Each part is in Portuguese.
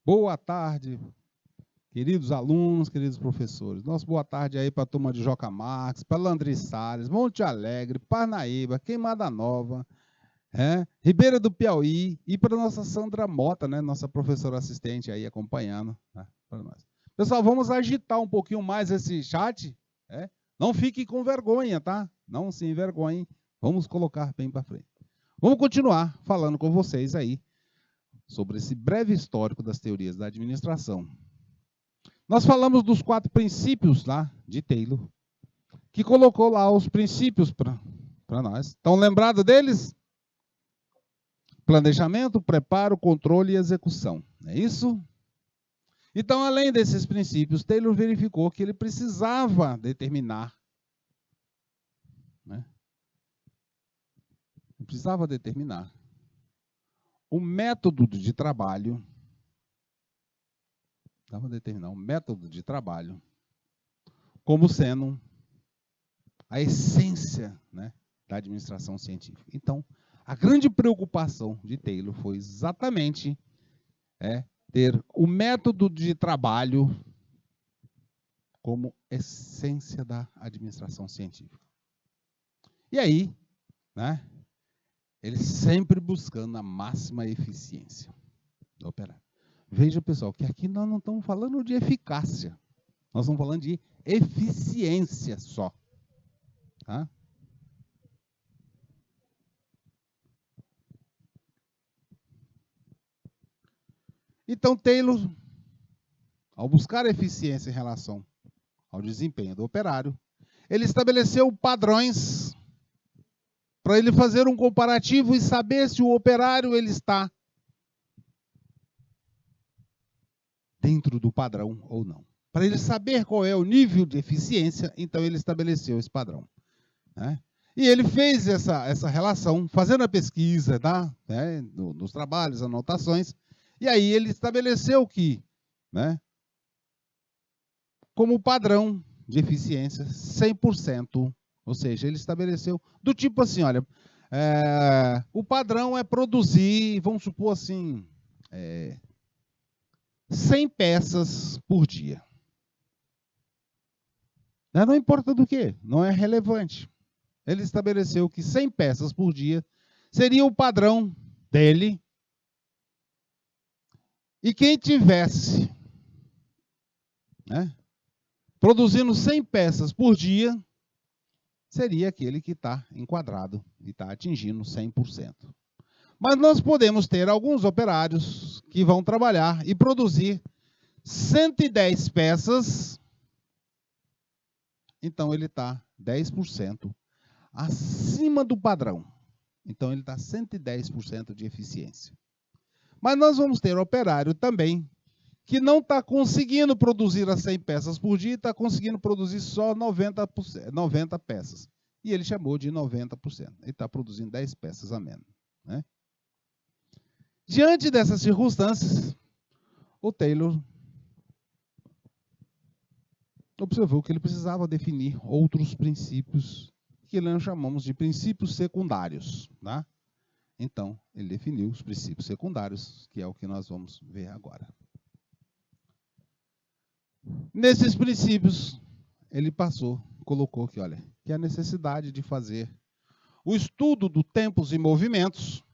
Boa tarde, queridos alunos, queridos professores. Nossa boa tarde aí para a turma de Joca Marques, para Landry Salles, Monte Alegre, Parnaíba, Queimada Nova, Ribeira do Piauí e para nossa Sandra Mota, né, nossa professora assistente aí acompanhando, né, para nós. Pessoal, vamos agitar um pouquinho mais esse chat, Não fiquem com vergonha, tá? Não se envergonhem. Vamos colocar bem para frente. Vamos continuar falando com vocês aí sobre esse breve histórico das teorias da administração. Nós falamos dos 4 princípios lá de Taylor, que colocou lá os princípios para nós. Estão lembrados deles? Planejamento, preparo, controle e execução. É isso? Então, além desses princípios, Taylor verificou que ele precisava determinar, o método de trabalho, como sendo a essência, da administração científica. Então, a grande preocupação de Taylor foi exatamente ter o método de trabalho como essência da administração científica. E aí, ele sempre buscando a máxima eficiência do operário. Veja, pessoal, que aqui nós não estamos falando de eficácia, nós estamos falando de eficiência só. Tá? Então, Taylor, ao buscar eficiência em relação ao desempenho do operário, ele estabeleceu padrões para ele fazer um comparativo e saber se o operário ele está dentro do padrão ou não. Para ele saber qual é o nível de eficiência, então ele estabeleceu esse padrão. E ele fez essa relação, fazendo a pesquisa, nos trabalhos, anotações, e aí ele estabeleceu que, como padrão de eficiência, 100%, ou seja, ele estabeleceu do tipo assim, olha, o padrão é produzir, vamos supor assim, 100 peças por dia. Não importa do que, não é relevante. Ele estabeleceu que 100 peças por dia seria o padrão dele. E quem tivesse produzindo 100 peças por dia, seria aquele que está enquadrado e está atingindo 100%. Mas nós podemos ter alguns operários que vão trabalhar e produzir 110 peças, então ele está 10% acima do padrão. Então ele está 110% de eficiência. Mas nós vamos ter operário também que não está conseguindo produzir as 100 peças por dia, está conseguindo produzir só 90 peças. E ele chamou de 90%. Ele está produzindo 10 peças a menos. Diante dessas circunstâncias, o Taylor observou que ele precisava definir outros princípios, que nós chamamos de princípios secundários. Então, ele definiu os princípios secundários, que é o que nós vamos ver agora. Nesses princípios, ele colocou que, olha, que a necessidade de fazer o estudo do tempos e movimentos,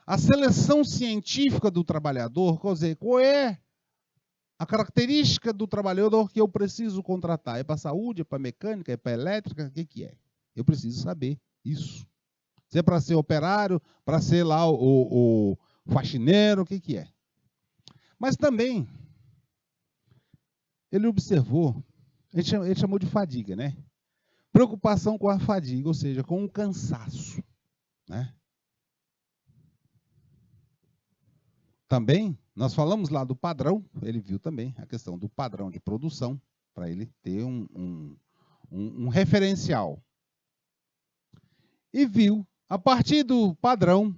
a seleção científica do trabalhador, quer dizer, qual é a característica do trabalhador que eu preciso contratar? É para saúde, é para mecânica, é para elétrica, o que é? Eu preciso saber isso. Se é para ser operário, para ser lá o faxineiro, o que é? Mas também, ele observou, ele chamou de fadiga, preocupação com a fadiga, ou seja, com o cansaço. Também, nós falamos lá do padrão, ele viu também a questão do padrão de produção, para ele ter um referencial. E viu, a partir do padrão,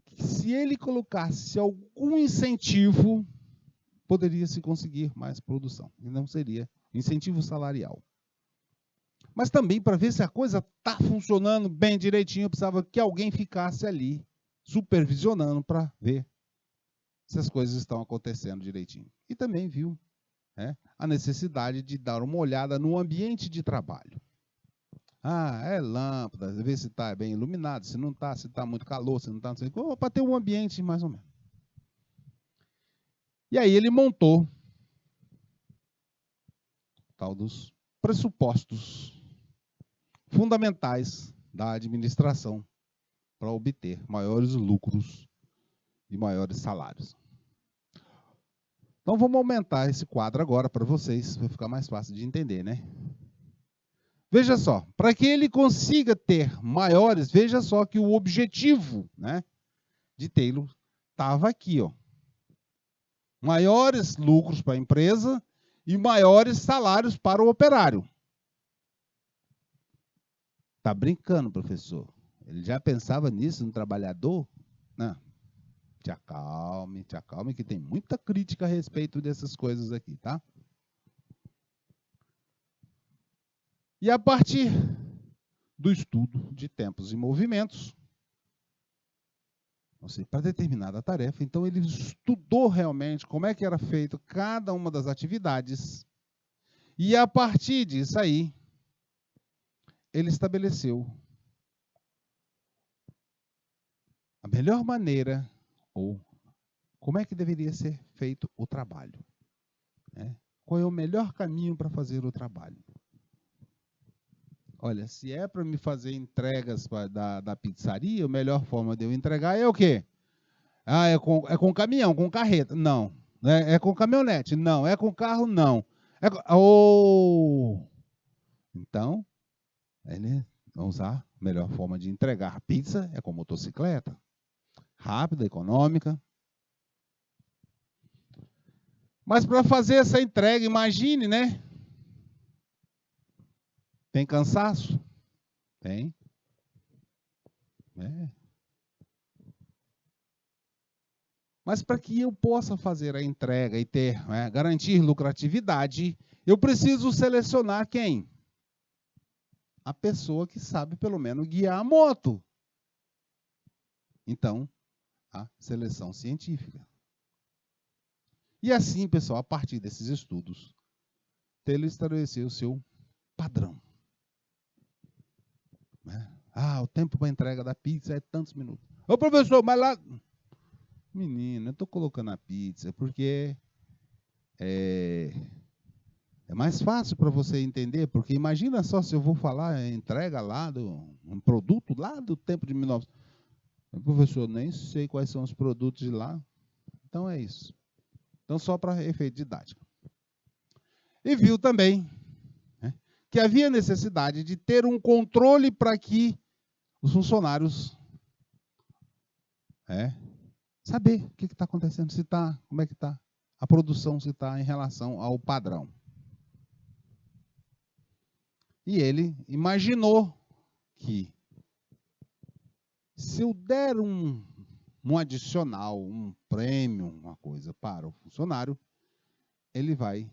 que se ele colocasse algum incentivo, poderia se conseguir mais produção. E não seria incentivo salarial. Mas também, para ver se a coisa está funcionando bem direitinho, eu precisava que alguém ficasse ali, supervisionando, para ver se as coisas estão acontecendo direitinho. E também viu, né, a necessidade de dar uma olhada no ambiente de trabalho. Ah, é lâmpada, ver se está bem iluminado, se não está, se está muito calor, se não está, não sei o que, para ter um ambiente mais ou menos. E aí ele montou o tal dos pressupostos fundamentais da administração para obter maiores lucros e maiores salários. Então vamos aumentar esse quadro agora para vocês, vai ficar mais fácil de entender, né? Veja só, para que ele consiga ter maiores, veja só que o objetivo, né, de Taylor estava aqui, ó. Maiores lucros para a empresa e maiores salários para o operário. Tá brincando, professor? Ele já pensava nisso no trabalhador? Não. Te acalme, que tem muita crítica a respeito dessas coisas aqui, tá? E a partir do estudo de tempos e movimentos, ou seja, para determinada tarefa, então ele estudou realmente como é que era feito cada uma das atividades, e a partir disso aí, ele estabeleceu a melhor maneira, ou como é que deveria ser feito o trabalho, né? Qual é o melhor caminho para fazer o trabalho? Olha, se é para me fazer entregas da pizzaria, a melhor forma de eu entregar é o quê? Ah, é com caminhão, com carreta. Não. É com caminhonete. Não. É com carro. Não. Então, ele vai usar a melhor forma de entregar pizza é com motocicleta. Rápida, econômica. Mas para fazer essa entrega, imagine, né? Tem cansaço? Tem. Mas para que eu possa fazer a entrega e ter, garantir lucratividade, eu preciso selecionar quem? A pessoa que sabe, pelo menos, guiar a moto. Então, a seleção científica. E assim, pessoal, a partir desses estudos, Taylor estabeleceu o seu padrão. O tempo para a entrega da pizza é tantos minutos. Ô, professor, mas lá... Menino, eu estou colocando a pizza porque é mais fácil para você entender, porque imagina só se eu vou falar entrega lá um produto lá do tempo de 1900. Professor, nem sei quais são os produtos de lá. Então é isso. Então só para efeito didático. E viu também, né, que havia necessidade de ter um controle para que os funcionários saber o que está acontecendo, se está, como é que está a produção, se está em relação ao padrão. E ele imaginou que se eu der um adicional, um prêmio, uma coisa para o funcionário, ele vai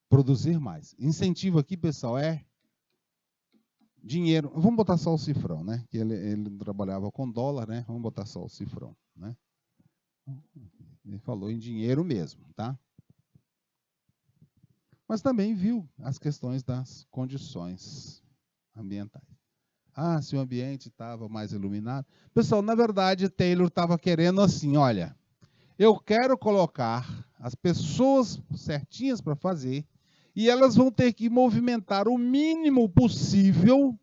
produzir mais. Incentivo aqui, pessoal, é dinheiro. Vamos botar só o cifrão, né? Que ele trabalhava com dólar, né? Vamos botar só o cifrão, né? Ele falou em dinheiro mesmo, tá? Mas também viu as questões das condições ambientais. Se o ambiente estava mais iluminado. Pessoal, na verdade, Taylor estava querendo assim, olha, eu quero colocar as pessoas certinhas para fazer e elas vão ter que movimentar o mínimo possível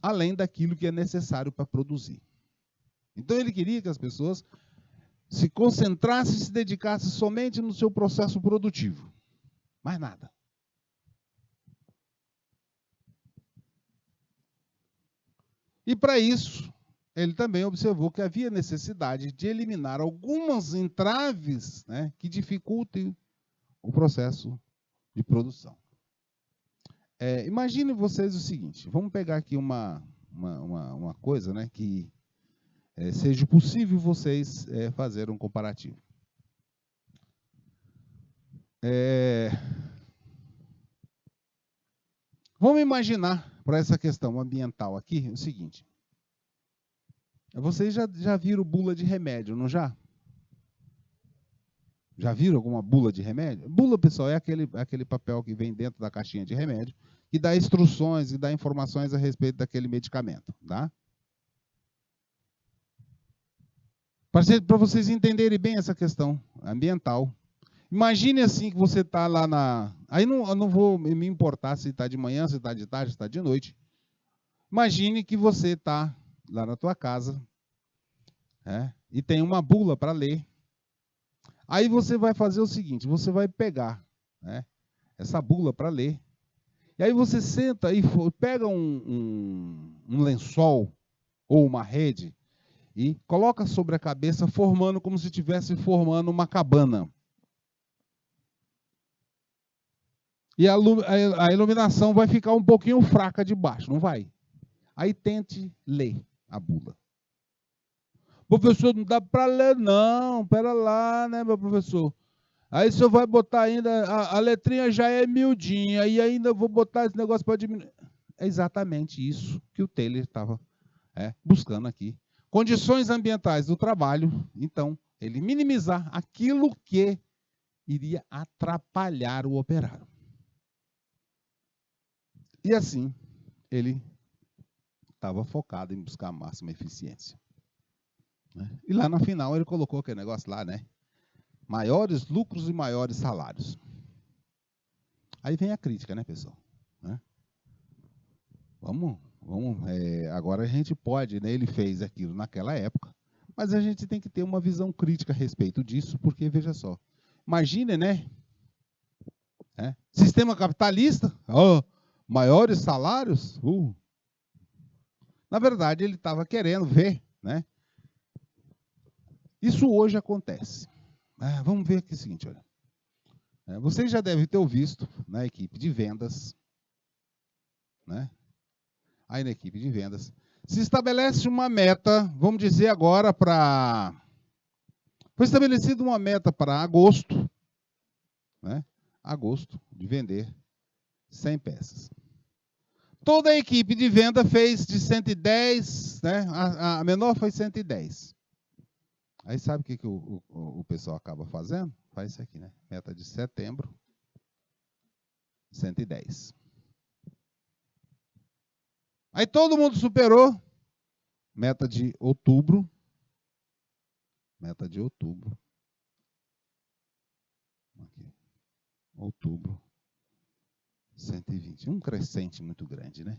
além daquilo que é necessário para produzir. Então, ele queria que as pessoas se concentrassem e se dedicassem somente no seu processo produtivo. Mais nada. E para isso, ele também observou que havia necessidade de eliminar algumas entraves, né, que dificultem o processo de produção. Imagine vocês o seguinte, vamos pegar aqui uma coisa, né, que seja possível vocês fazer um comparativo. Vamos imaginar, para essa questão ambiental aqui, o seguinte. Vocês já viram bula de remédio, não já? Já viram alguma bula de remédio? Bula, pessoal, é aquele papel que vem dentro da caixinha de remédio, que dá instruções e dá informações a respeito daquele medicamento, tá? Para vocês entenderem bem essa questão ambiental. Imagine assim que você está lá na... Aí eu não vou me importar se está de manhã, se está de tarde, se está de noite. Imagine que você está lá na tua casa, e tem uma bula para ler. Aí você vai fazer o seguinte, você vai pegar essa bula para ler. E aí você senta e pega um lençol ou uma rede e coloca sobre a cabeça, formando como se estivesse formando uma cabana. E a iluminação vai ficar um pouquinho fraca de baixo, não vai? Aí tente ler a bula. Professor, não dá para ler não, pera lá, né, meu professor? Aí o senhor vai botar ainda, a letrinha já é miudinha, e ainda vou botar esse negócio para diminuir. É exatamente isso que o Taylor estava buscando aqui. Condições ambientais do trabalho, então, ele minimizar aquilo que iria atrapalhar o operário. E assim, ele estava focado em buscar a máxima eficiência. E lá no final ele colocou aquele negócio lá, né? Maiores lucros e maiores salários. Aí vem a crítica, né, pessoal? Agora a gente pode, né? Ele fez aquilo naquela época, mas a gente tem que ter uma visão crítica a respeito disso, porque, veja só, imagine, né? Sistema capitalista, maiores salários. Na verdade, ele estava querendo ver, né? Isso hoje acontece. Vamos ver aqui o seguinte, olha. Vocês já devem ter visto na equipe de vendas, né? Aí na equipe de vendas, se estabelece uma meta, vamos dizer agora para... Foi estabelecida uma meta para agosto, né? Agosto, de vender 100 peças. Toda a equipe de venda fez de 110, né? A menor foi 110. Aí sabe o que o pessoal acaba fazendo? Faz isso aqui, né? Meta de setembro, 110. Aí todo mundo superou. Meta de outubro. Meta de outubro. Aqui. Outubro, 120. Um crescente muito grande, né?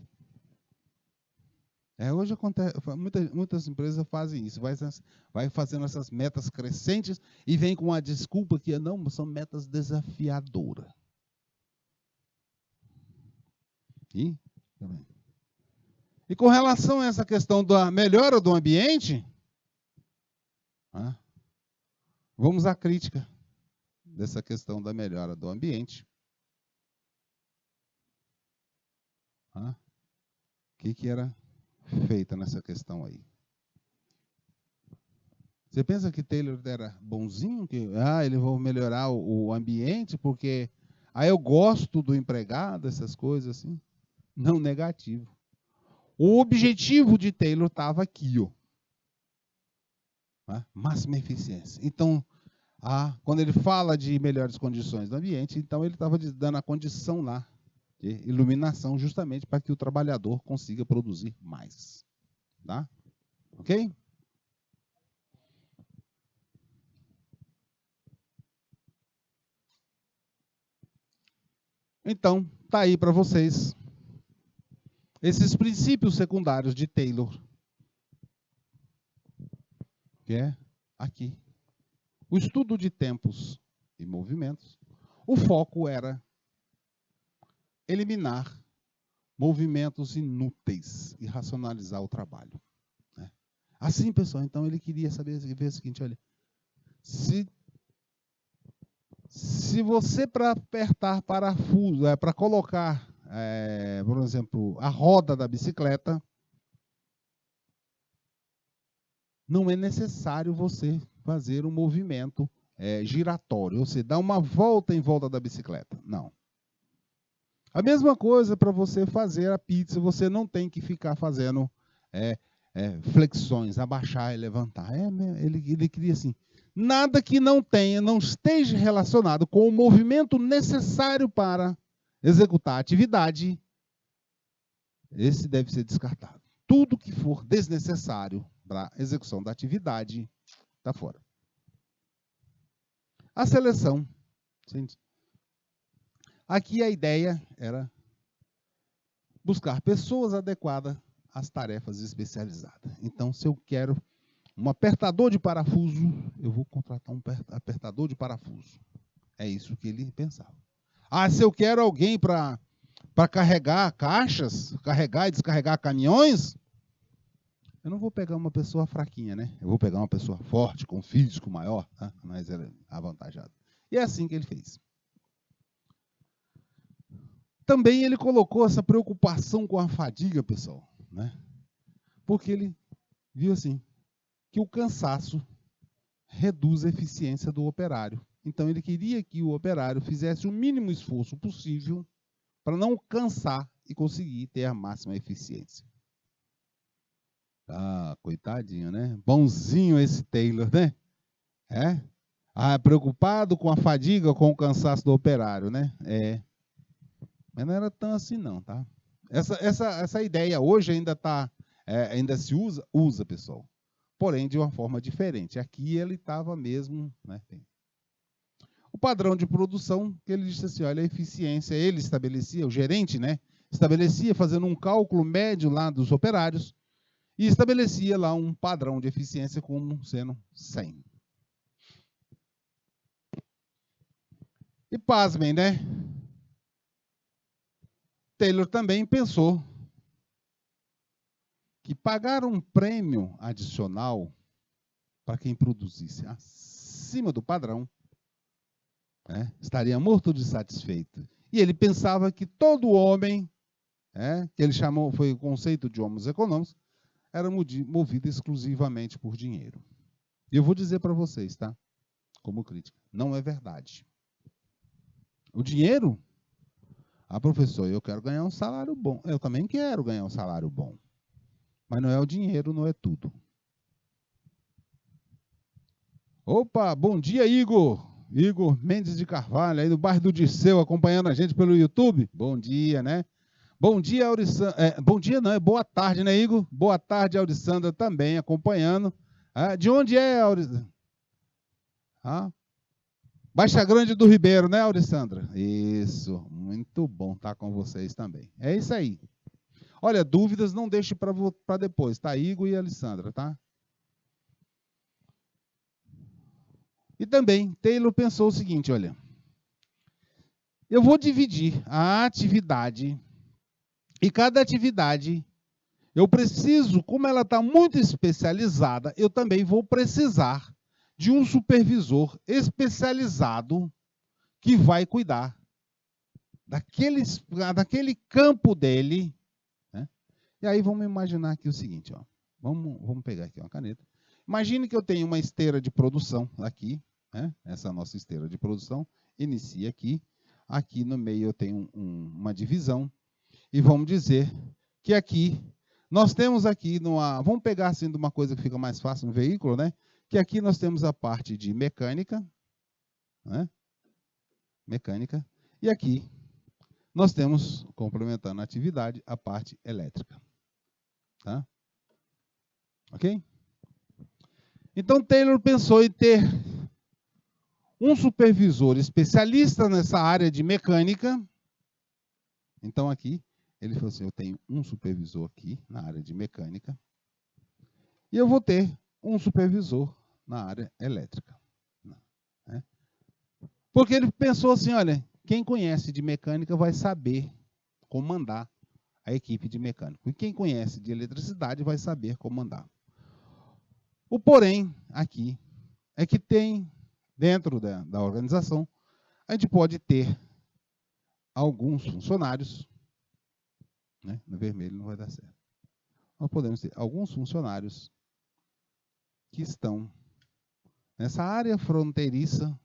Hoje acontece, muitas empresas fazem isso, vai fazendo essas metas crescentes e vem com a desculpa que não, são metas desafiadoras. E com relação a essa questão da melhora do ambiente, vamos à crítica dessa questão da melhora do ambiente. O que era feita nessa questão aí? Você pensa que Taylor era bonzinho? Que ele vai melhorar o ambiente porque eu gosto do empregado, essas coisas assim? Não, negativo. O objetivo de Taylor estava aqui, máxima eficiência. Então, quando ele fala de melhores condições do ambiente, então ele estava dando a condição lá de iluminação justamente para que o trabalhador consiga produzir mais. Tá? Ok? Então, tá aí para vocês esses princípios secundários de Taylor, que é aqui. O estudo de tempos e movimentos. O foco era eliminar movimentos inúteis e racionalizar o trabalho. Assim, pessoal, então ele queria ver o seguinte, olha, se você para apertar parafuso, para colocar, por exemplo, a roda da bicicleta, não é necessário você fazer um movimento giratório, ou seja, dar uma volta em volta da bicicleta. Não. A mesma coisa para você fazer a pizza, você não tem que ficar fazendo flexões, abaixar e levantar. Ele queria assim, nada que não esteja relacionado com o movimento necessário para executar a atividade, esse deve ser descartado. Tudo que for desnecessário para a execução da atividade está fora. A seleção. Aqui a ideia era buscar pessoas adequadas às tarefas especializadas. Então, se eu quero um apertador de parafuso, eu vou contratar um apertador de parafuso. É isso que ele pensava. Se eu quero alguém para carregar caixas, carregar e descarregar caminhões, eu não vou pegar uma pessoa fraquinha, né? Eu vou pegar uma pessoa forte, com físico maior, tá? Mas ela é avantajada. E é assim que ele fez. Também ele colocou essa preocupação com a fadiga, pessoal, né? Porque ele viu assim, que o cansaço reduz a eficiência do operário. Então ele queria que o operário fizesse o mínimo esforço possível para não cansar e conseguir ter a máxima eficiência. Coitadinho, né? Bonzinho esse Taylor, né? Preocupado com a fadiga, com o cansaço do operário, né? Mas não era tão assim não, tá? Essa ideia hoje ainda se usa, pessoal. Porém, de uma forma diferente. Aqui ele estava mesmo, né? O padrão de produção, que ele disse assim, olha, a eficiência, ele estabelecia, o gerente, né? Estabelecia, fazendo um cálculo médio lá dos operários, e estabelecia lá um padrão de eficiência como sendo 100. E pasmem, né? Taylor também pensou que pagar um prêmio adicional para quem produzisse acima do padrão, estaria morto de satisfeito. E ele pensava que todo homem, que ele chamou, foi o conceito de homos econômicos, era movido exclusivamente por dinheiro. E eu vou dizer para vocês, tá? Como crítica, não é verdade. O dinheiro, professor, eu quero ganhar um salário bom. Eu também quero ganhar um salário bom. Mas não é o dinheiro, não é tudo. Opa, bom dia, Igor. Igor Mendes de Carvalho, aí do bairro do Dirceu, acompanhando a gente pelo YouTube. Bom dia, né? Bom dia, Aurissandra. Bom dia, não, é boa tarde, né, Igor? Boa tarde, Aurissandra, também acompanhando. De onde é, Aurissandra? Baixa Grande do Ribeiro, né, Aurissandra? Isso, muito bom estar com vocês também. É isso aí. Olha, dúvidas não deixe para depois, tá? Igor e Alessandra, tá? E também, Taylor pensou o seguinte, olha, eu vou dividir a atividade, e cada atividade, eu preciso, como ela está muito especializada, eu também vou precisar de um supervisor especializado que vai cuidar daquele campo dele. Né? E aí vamos imaginar aqui o seguinte, ó. Vamos pegar aqui uma caneta. Imagine que eu tenho uma esteira de produção aqui, né? Essa nossa esteira de produção inicia aqui. Aqui no meio eu tenho uma divisão. E vamos dizer que aqui, nós temos aqui, vamos pegar assim de uma coisa que fica mais fácil no veículo, né? Que aqui nós temos a parte de mecânica, né? Mecânica. E aqui nós temos, complementando a atividade, a parte elétrica. Tá? Ok? Então, Taylor pensou em ter um supervisor especialista nessa área de mecânica. Então, aqui, ele falou assim, eu tenho um supervisor aqui na área de mecânica e eu vou ter um supervisor na área elétrica. Né? Porque ele pensou assim, olha, quem conhece de mecânica vai saber comandar a equipe de mecânico. E quem conhece de eletricidade vai saber comandar. O porém aqui é que tem, dentro da organização, a gente pode ter alguns funcionários, né? No vermelho não vai dar certo. Nós podemos ter alguns funcionários que estão nessa área fronteiriça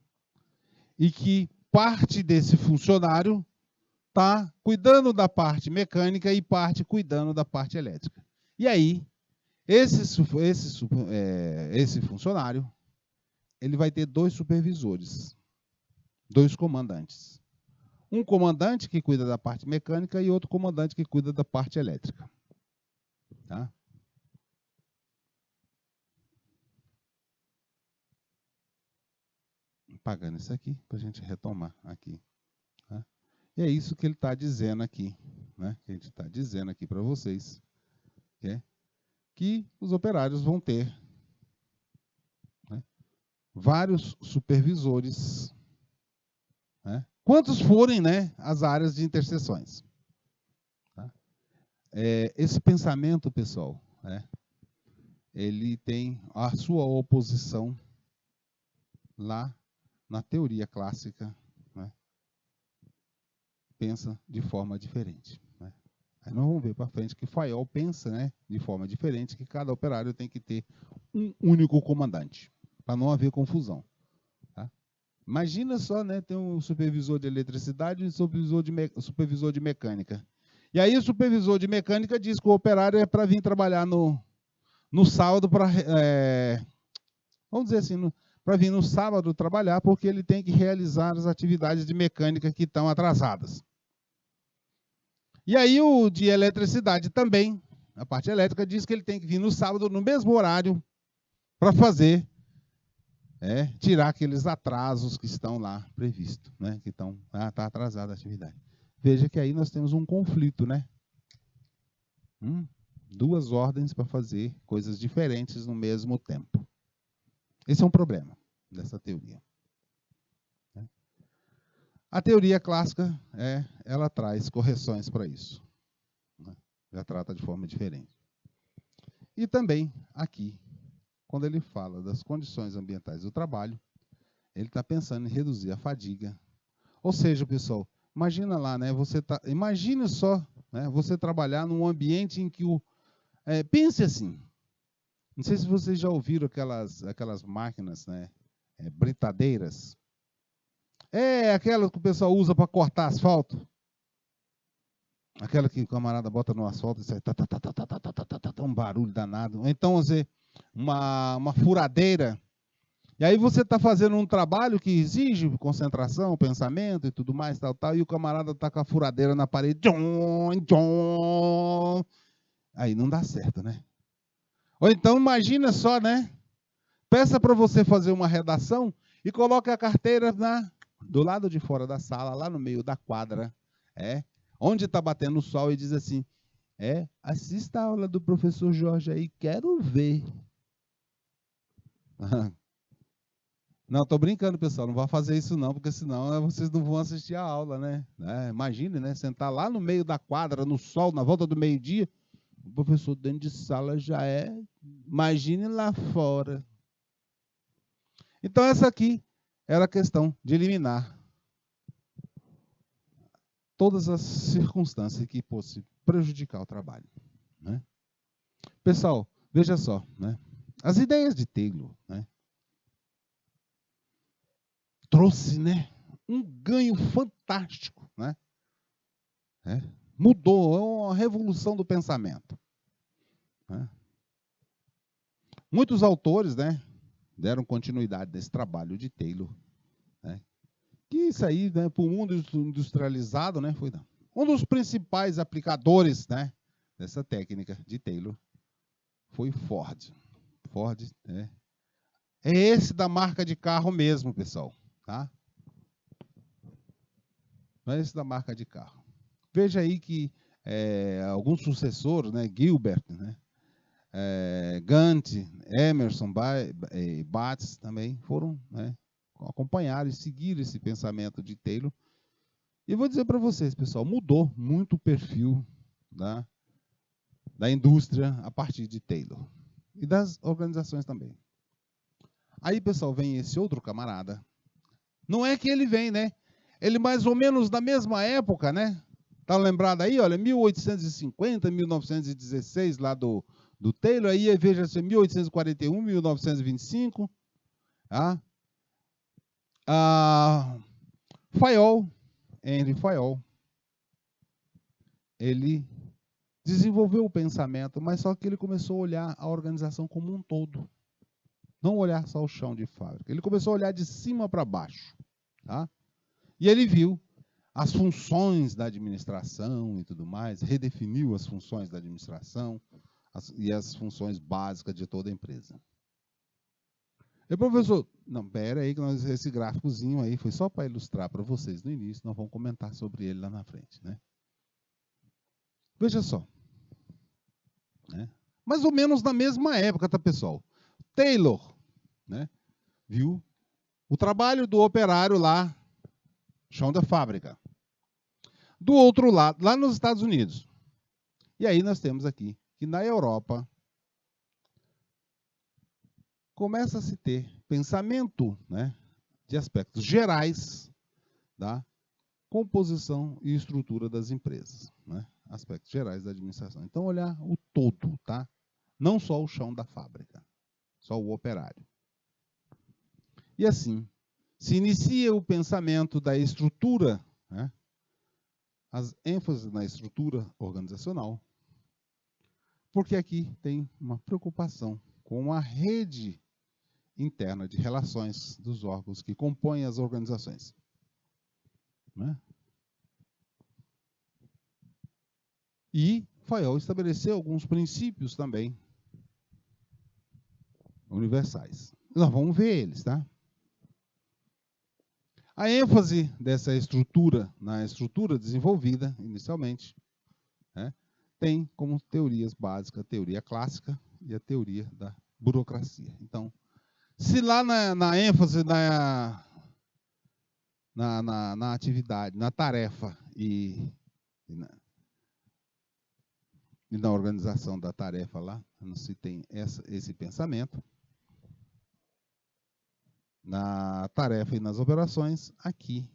e que parte desse funcionário está cuidando da parte mecânica e parte cuidando da parte elétrica. E aí, esse funcionário, ele vai ter 2 supervisores, 2 comandantes. Um comandante que cuida da parte mecânica e outro comandante que cuida da parte elétrica. Tá? Apagando isso aqui, para a gente retomar aqui. Tá? E é isso que ele está dizendo aqui. Né? Que a gente está dizendo aqui para vocês. Que os operários vão ter, né, vários supervisores, né, quantos forem, né, as áreas de interseções. Tá? Esse pensamento, pessoal, né, ele tem a sua oposição lá na teoria clássica, né, pensa de forma diferente. Né? Aí nós vamos ver para frente que Fayol pensa, né, de forma diferente, que cada operário tem que ter um único comandante, para não haver confusão. Tá? Imagina só, né, tem um supervisor de eletricidade e um supervisor de mecânica. E aí o supervisor de mecânica diz que o operário é para vir trabalhar no sábado, vamos dizer assim, para vir no sábado trabalhar, porque ele tem que realizar as atividades de mecânica que estão atrasadas. E aí o de eletricidade também, a parte elétrica, diz que ele tem que vir no sábado, no mesmo horário, para fazer, tirar aqueles atrasos que estão lá previstos, né? Que está atrasada a atividade. Veja que aí nós temos um conflito, né? 2 ordens para fazer coisas diferentes no mesmo tempo. Esse é um problema dessa teoria. A teoria clássica, ela traz correções para isso. Né? Já trata de forma diferente. E também, aqui, quando ele fala das condições ambientais do trabalho, ele está pensando em reduzir a fadiga. Ou seja, pessoal, imagina lá, né? Imagine só, né, você trabalhar num ambiente em que pense assim. Não sei se vocês já ouviram aquelas máquinas, né, britadeiras. Aquela que o pessoal usa para cortar asfalto. Aquela que o camarada bota no asfalto e sai um barulho danado. Ou então, uma furadeira. E aí você está fazendo um trabalho que exige concentração, pensamento e tudo mais, tal, e o camarada está com a furadeira na parede. Aí não dá certo, né? Ou então, imagina só, né? Peça para você fazer uma redação e coloque a carteira do lado de fora da sala, lá no meio da quadra, onde está batendo o sol, e diz assim, assista a aula do professor Jorge aí, quero ver. Não, estou brincando, pessoal, não vá fazer isso não, porque senão vocês não vão assistir a aula, né? Imagine, né? Sentar lá no meio da quadra, no sol, na volta do meio-dia, o professor dentro de sala já imagine lá fora. Então, essa aqui era a questão de eliminar todas as circunstâncias que fossem prejudicar o trabalho. Né? Pessoal, veja só, né? As ideias de Taylor, né, trouxe, né, um ganho fantástico. Né? Mudou, é uma revolução do pensamento. Né? Muitos autores, né, deram continuidade desse trabalho de Taylor. Né? Que isso aí, né, para o mundo industrializado, né, foi um dos principais aplicadores, né, dessa técnica de Taylor foi Ford. Ford, é esse da marca de carro mesmo, pessoal, tá? Não é esse da marca de carro. Veja aí que alguns sucessores, né, Gilbert, né, Gantt, Emerson, Bates também foram, né, acompanhar e seguir esse pensamento de Taylor. E vou dizer para vocês, pessoal, mudou muito o perfil da indústria a partir de Taylor. E das organizações também. Aí, pessoal, vem esse outro camarada. Não é que ele vem, né? Ele mais ou menos da mesma época, né? Tá lembrado aí, olha, 1850, 1916, lá do Taylor, aí veja se 1841, 1925, tá? Fayol, Henry Fayol, ele desenvolveu o pensamento, mas só que ele começou a olhar a organização como um todo. Não olhar só o chão de fábrica. Ele começou a olhar de cima para baixo. Tá? E ele viu as funções da administração e tudo mais, redefiniu as funções da administração e as funções básicas de toda a empresa. E professor, não, pera aí, que esse gráficozinho aí foi só para ilustrar para vocês no início, nós vamos comentar sobre ele lá na frente. Né? Veja só. Né? Mais ou menos na mesma época, tá, pessoal? Taylor, né, viu o trabalho do operário lá, chão da fábrica. Do outro lado, lá nos Estados Unidos. E aí nós temos aqui que na Europa começa a se ter pensamento, né, de aspectos gerais da composição e estrutura das empresas, né, aspectos gerais da administração. Então, olhar o todo, tá? Não só o chão da fábrica, só o operário. E assim, se inicia o pensamento da estrutura, né, as ênfases na estrutura organizacional, porque aqui tem uma preocupação com a rede interna de relações dos órgãos que compõem as organizações. Né? E Fayol estabeleceu alguns princípios também universais. Nós vamos ver eles, tá? A ênfase dessa estrutura, na estrutura desenvolvida inicialmente, né, tem como teorias básicas a teoria clássica e a teoria da burocracia. Então, se lá na ênfase na atividade, na tarefa e na organização da tarefa lá, não se tem esse pensamento, na tarefa e nas operações, aqui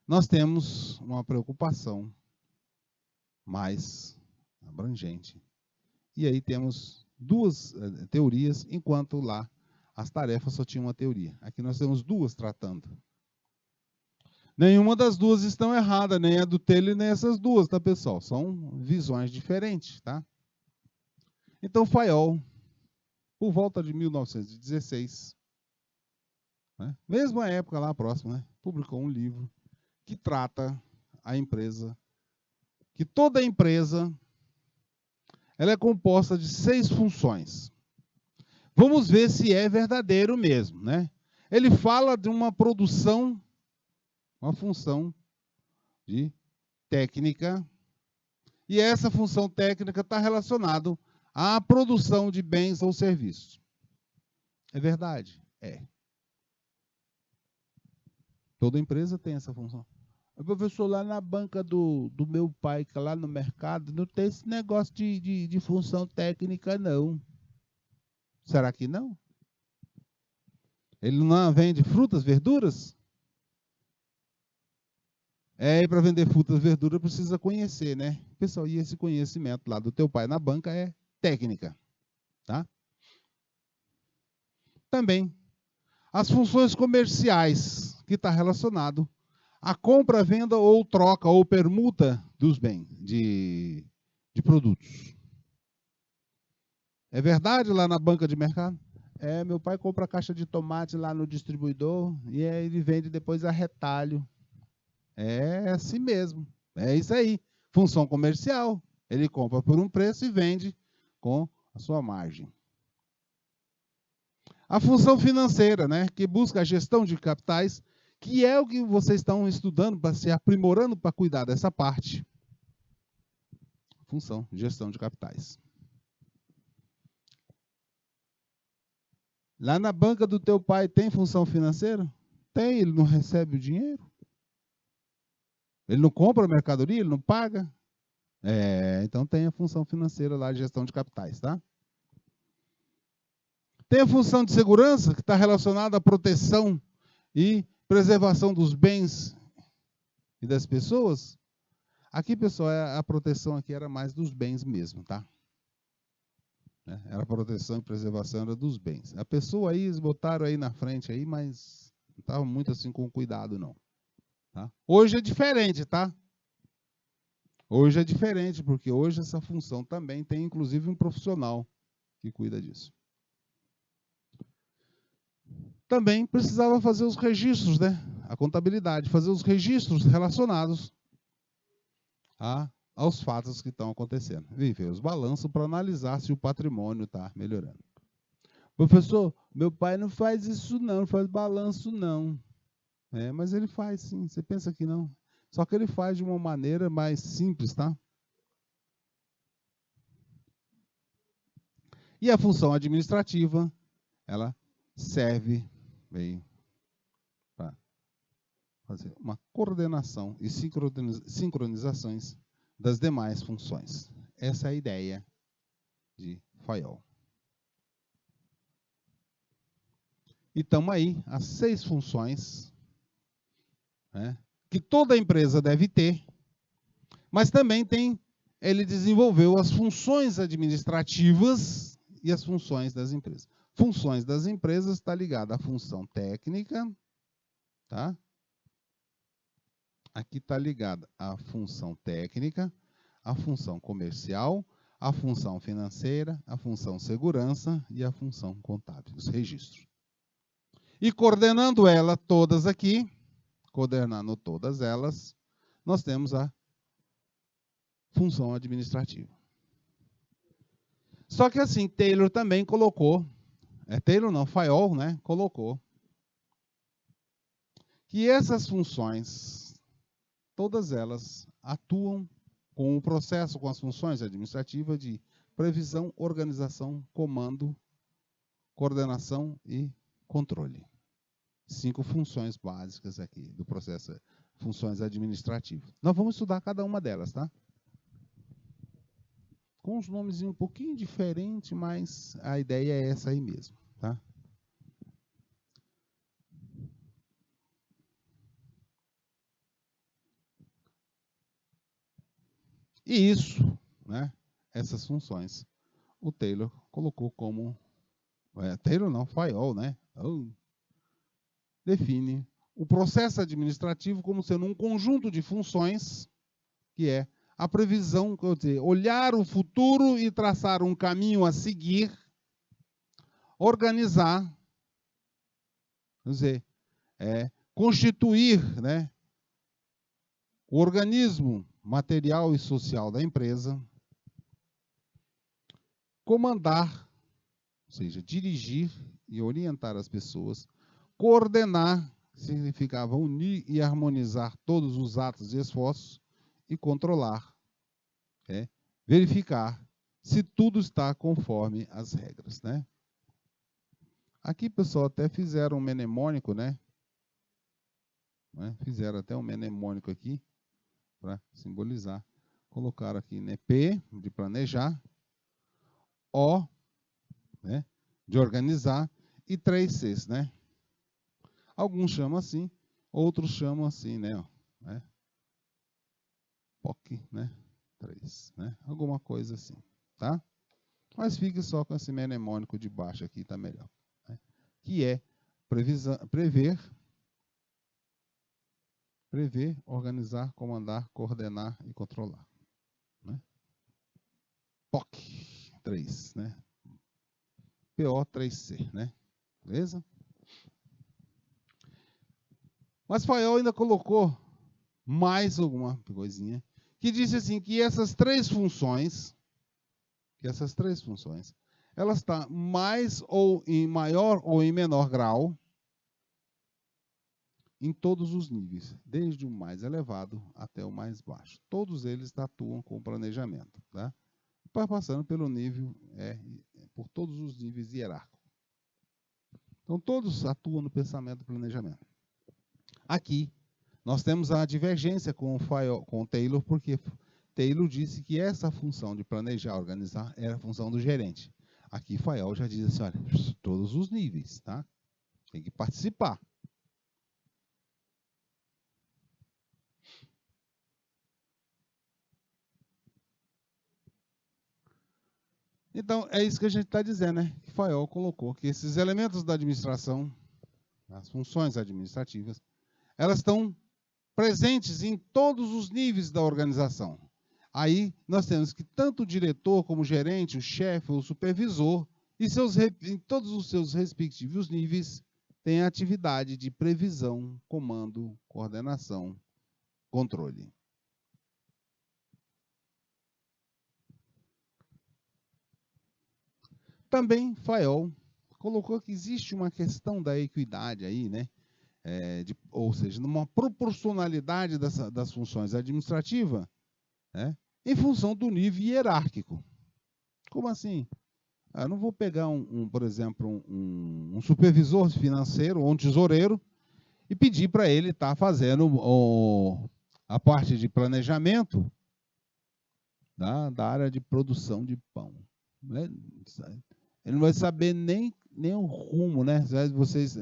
nós temos uma preocupação mais abrangente. E aí temos duas teorias, enquanto lá as tarefas só tinham uma teoria. Aqui nós temos duas tratando. Nenhuma das duas estão erradas, nem a do Taylor, nem essas duas, tá, pessoal? São visões diferentes, tá? Então, Fayol, por volta de 1916, né, mesma época lá próxima, né, publicou um livro que trata a empresa, que toda empresa ela é composta de 6 funções. Vamos ver se é verdadeiro mesmo, né? Ele fala de uma produção, uma função de técnica, e essa função técnica está relacionada à produção de bens ou serviços. É verdade? É. Toda empresa tem essa função. O professor, lá na banca do meu pai, que é lá no mercado, não tem esse negócio de função técnica, não. Será que não? Ele não vende frutas, verduras? É, para vender frutas, verduras, precisa conhecer, né? Pessoal, e esse conhecimento lá do teu pai na banca é técnica, tá? Também, as funções comerciais, que está relacionado à compra, venda ou troca ou permuta dos bens, de produtos. É verdade lá na banca de mercado? É, meu pai compra caixa de tomate lá no distribuidor e aí ele vende depois a retalho. É assim mesmo. É isso aí. Função comercial. Ele compra por um preço e vende com a sua margem. A função financeira, né, que busca a gestão de capitais, que é o que vocês estão estudando para se aprimorando para cuidar dessa parte. Função, gestão de capitais. Lá na banca do teu pai tem função financeira? Tem, ele não recebe o dinheiro? Ele não compra a mercadoria, ele não paga? É, então tem a função financeira lá, gestão de capitais, tá? Tem a função de segurança, que está relacionada à proteção e preservação dos bens e das pessoas. Aqui, pessoal, a proteção aqui era mais dos bens mesmo, tá? Era proteção e preservação era dos bens. A pessoa aí, eles botaram aí na frente aí, mas não estava muito assim com cuidado, não. Tá? Hoje é diferente, tá? Hoje é diferente, porque hoje essa função também tem, inclusive, um profissional que cuida disso. Também precisava fazer os registros, né? A contabilidade, fazer os registros relacionados aos fatos que estão acontecendo. Viver os balanços para analisar se o patrimônio está melhorando. Professor, meu pai não faz isso não faz balanço não. Mas ele faz sim, você pensa que não. Só que ele faz de uma maneira mais simples, tá? E a função administrativa, ela serve para fazer uma coordenação e sincronizações das demais funções. Essa é a ideia de Fayol. E estamos aí, as 6 funções, né, que toda empresa deve ter, mas também ele desenvolveu as funções administrativas e as funções das empresas. Funções das empresas está ligada à função técnica, tá? Aqui está ligada à função técnica, à função comercial, à função financeira, à função segurança e à função contábil, os registros. E coordenando elas todas aqui, coordenando todas elas, nós temos a função administrativa. Só que assim, Taylor também colocou, Taylor não, Fayol, né, colocou que essas funções, todas elas atuam com o processo, com as funções administrativas de previsão, organização, comando, coordenação e controle. 5 funções básicas aqui do processo, funções administrativas. Nós vamos estudar cada uma delas, tá? Com os nomes um pouquinho diferentes, mas a ideia é essa aí mesmo, tá? E isso, né, essas funções, o Taylor colocou como... Taylor não, Fayol, né? Define o processo administrativo como sendo um conjunto de funções, que é a previsão, quer dizer, olhar o futuro e traçar um caminho a seguir, organizar, quer dizer, constituir, né, o organismo material e social da empresa, comandar, ou seja, dirigir e orientar as pessoas, coordenar, significava unir e harmonizar todos os atos e esforços, e controlar, verificar se tudo está conforme as regras, né? Aqui, pessoal, até fizeram um mnemônico, né? Fizeram até um mnemônico aqui, para simbolizar. Colocaram aqui, né? P, de planejar, O, né, de organizar, e 3 Cs, né? Alguns chamam assim, outros chamam assim, né? POC, né? 3, né? Alguma coisa assim, tá? Mas fique só com esse mnemônico de baixo aqui, tá melhor. Né? Que é prever, organizar, comandar, coordenar e controlar. Né? POC 3, né? PO3C, né? Beleza? Mas Fayol ainda colocou mais alguma coisinha, que disse assim, que essas 3 funções, elas estão mais ou em maior ou em menor grau em todos os níveis, desde o mais elevado até o mais baixo. Todos eles atuam com planejamento, tá? Passando pelo nível, por todos os níveis hierárquicos. Então, todos atuam no pensamento e planejamento. Aqui, nós temos a divergência com o Taylor, porque Taylor disse que essa função de planejar, organizar, era a função do gerente. Aqui, Fayol já diz assim, olha, todos os níveis, tá? Tem que participar. Então, é isso que a gente está dizendo, né? Que Fayol colocou que esses elementos da administração, as funções administrativas, elas estão presentes em todos os níveis da organização. Aí nós temos que tanto o diretor como o gerente, o chefe ou o supervisor, em todos os seus respectivos níveis, têm a atividade de previsão, comando, coordenação, controle. Também Fayol colocou que existe uma questão da equidade aí, né? Ou seja, numa proporcionalidade das funções administrativas, né? Em função do nível hierárquico. Como assim? Eu não vou pegar, por exemplo, um supervisor financeiro ou um tesoureiro e pedir para ele estar fazendo a parte de planejamento da área de produção de pão. Né? Ele não vai saber nem o rumo, né? Vocês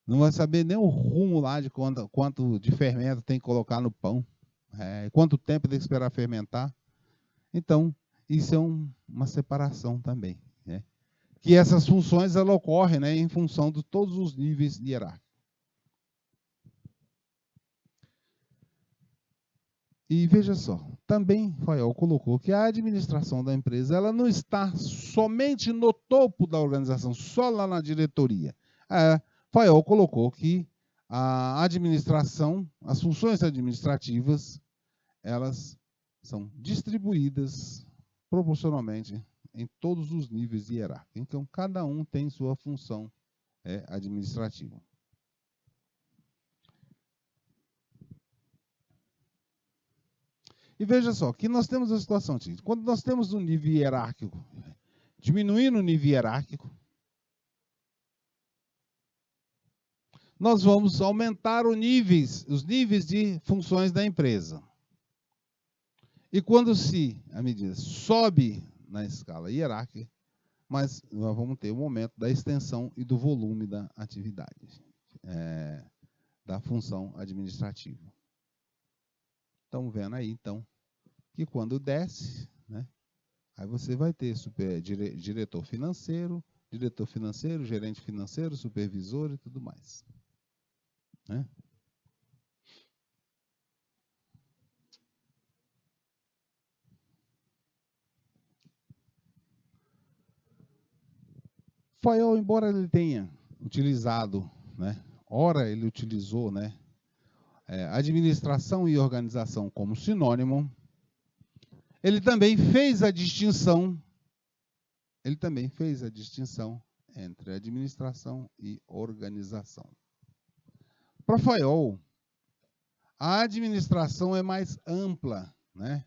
não vai saber nem o rumo lá de quanto de fermento tem que colocar no pão, quanto tempo tem que esperar fermentar. Então, isso é uma separação também, né? Que essas funções ela ocorrem, né, em função de todos os níveis hierárquicos. E veja só, também Fayol colocou que a administração da empresa ela não está somente no topo da organização, só lá na diretoria. Fayol colocou que a administração, as funções administrativas, elas são distribuídas proporcionalmente em todos os níveis hierárquicos. Então, cada um tem sua função administrativa. E veja só, que nós temos a situação seguinte: quando nós temos um nível hierárquico, diminuindo o nível hierárquico, nós vamos aumentar os níveis de funções da empresa. E quando a medida sobe na escala hierárquica, mas nós vamos ter o momento da extensão e do volume da atividade, da função administrativa. Estão vendo aí, então, que quando desce, né, aí você vai ter diretor financeiro, gerente financeiro, supervisor e tudo mais. Né? Fayol, embora ele tenha utilizado, né, ora ele utilizou, né, administração e organização como sinônimo, ele também fez a distinção entre administração e organização. Para Fayol, a administração é mais ampla, né?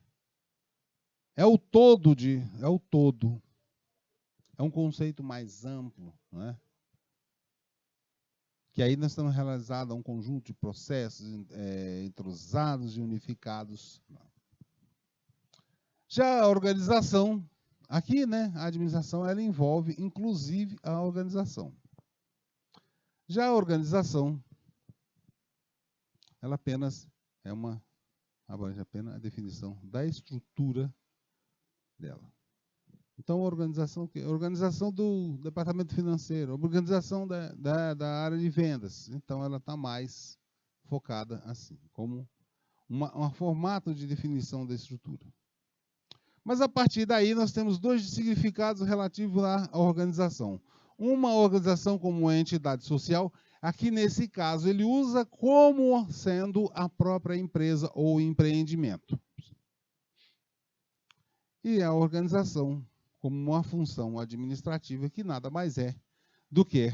É o todo. É um conceito mais amplo, né? Que aí nós estamos realizando um conjunto de processos entrosados e unificados. Já a organização, aqui, né, a administração ela envolve inclusive a organização. Já a organização, ela apenas abrange apenas a definição da estrutura dela. Então, a organização do departamento financeiro, a organização da área de vendas. Então, ela está mais focada assim, como um formato de definição da estrutura. Mas, a partir daí, nós temos dois significados relativos à organização. Uma organização como uma entidade social, aqui nesse caso, ele usa como sendo a própria empresa ou empreendimento. E a organização como uma função administrativa que nada mais é do que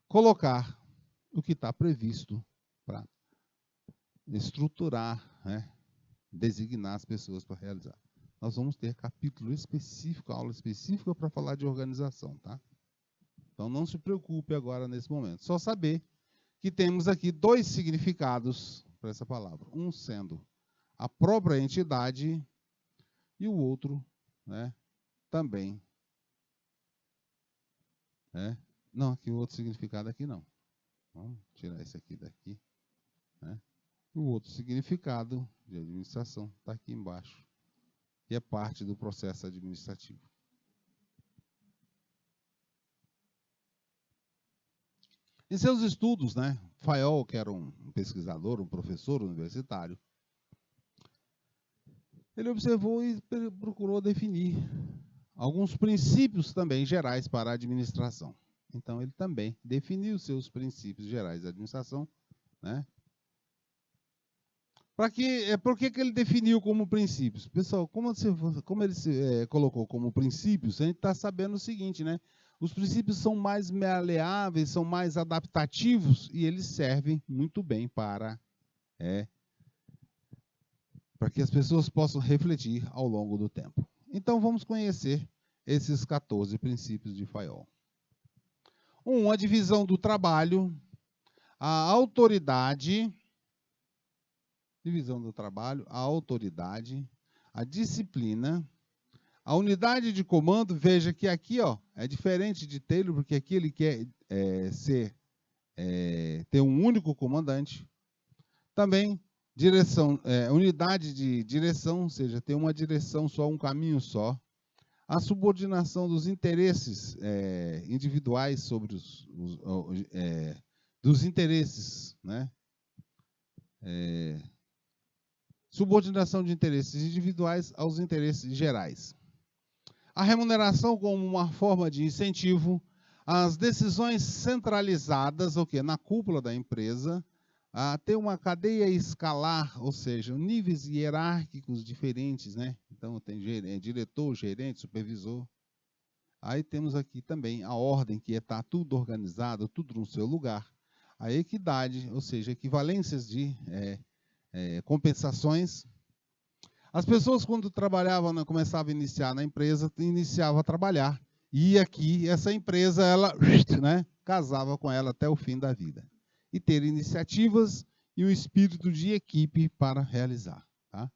colocar o que está previsto para estruturar, né, designar as pessoas para realizar. Nós vamos ter capítulo específico, aula específica para falar de organização, tá? Então não se preocupe agora nesse momento. Só saber que temos aqui dois significados para essa palavra. Um sendo a própria entidade e o outro, né, também. Não, aqui o outro significado aqui não. Vamos tirar esse aqui daqui. Né? O outro significado de administração está aqui embaixo. E é parte do processo administrativo. Em seus estudos, né, Fayol, que era um pesquisador, um professor universitário, ele observou e procurou definir alguns princípios também gerais para a administração. Então, ele também definiu seus princípios gerais da administração, né? Por que ele definiu como princípios? Pessoal, como ele colocou como princípios, a gente está sabendo o seguinte, né? Os princípios são mais maleáveis, são mais adaptativos e eles servem muito bem para que as pessoas possam refletir ao longo do tempo. Então, vamos conhecer esses 14 princípios de Fayol. A divisão do trabalho, a autoridade, a disciplina, a unidade de comando. Veja que aqui é diferente de Taylor, porque aqui ele quer ter um único comandante. Também unidade de direção, ou seja, ter uma direção só, um caminho só. A subordinação dos interesses individuais sobre dos interesses, né? Subordinação de interesses individuais aos interesses gerais. A remuneração como uma forma de incentivo, as decisões centralizadas, na cúpula da empresa, a ter uma cadeia escalar, ou seja, níveis hierárquicos diferentes, né? Então, tem diretor, gerente, supervisor. Aí temos aqui também a ordem, que está tudo organizado, tudo no seu lugar. A equidade, ou seja, equivalências de compensações. As pessoas, quando começavam a iniciar na empresa, iniciavam a trabalhar. E aqui, essa empresa, ela casava com ela até o fim da vida. E ter iniciativas e um espírito de equipe para realizar. Tá?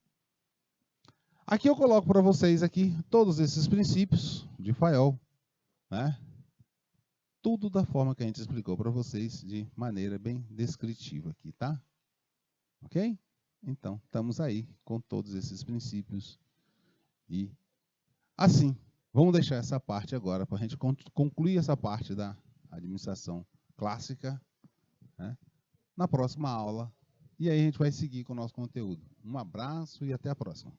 Aqui eu coloco para vocês aqui todos esses princípios de Fayol, né? Tudo da forma que a gente explicou para vocês, de maneira bem descritiva aqui, tá? Ok? Então, estamos aí com todos esses princípios. E assim, vamos deixar essa parte agora para a gente concluir essa parte da administração clássica, né, na próxima aula. E aí a gente vai seguir com o nosso conteúdo. Um abraço e até a próxima.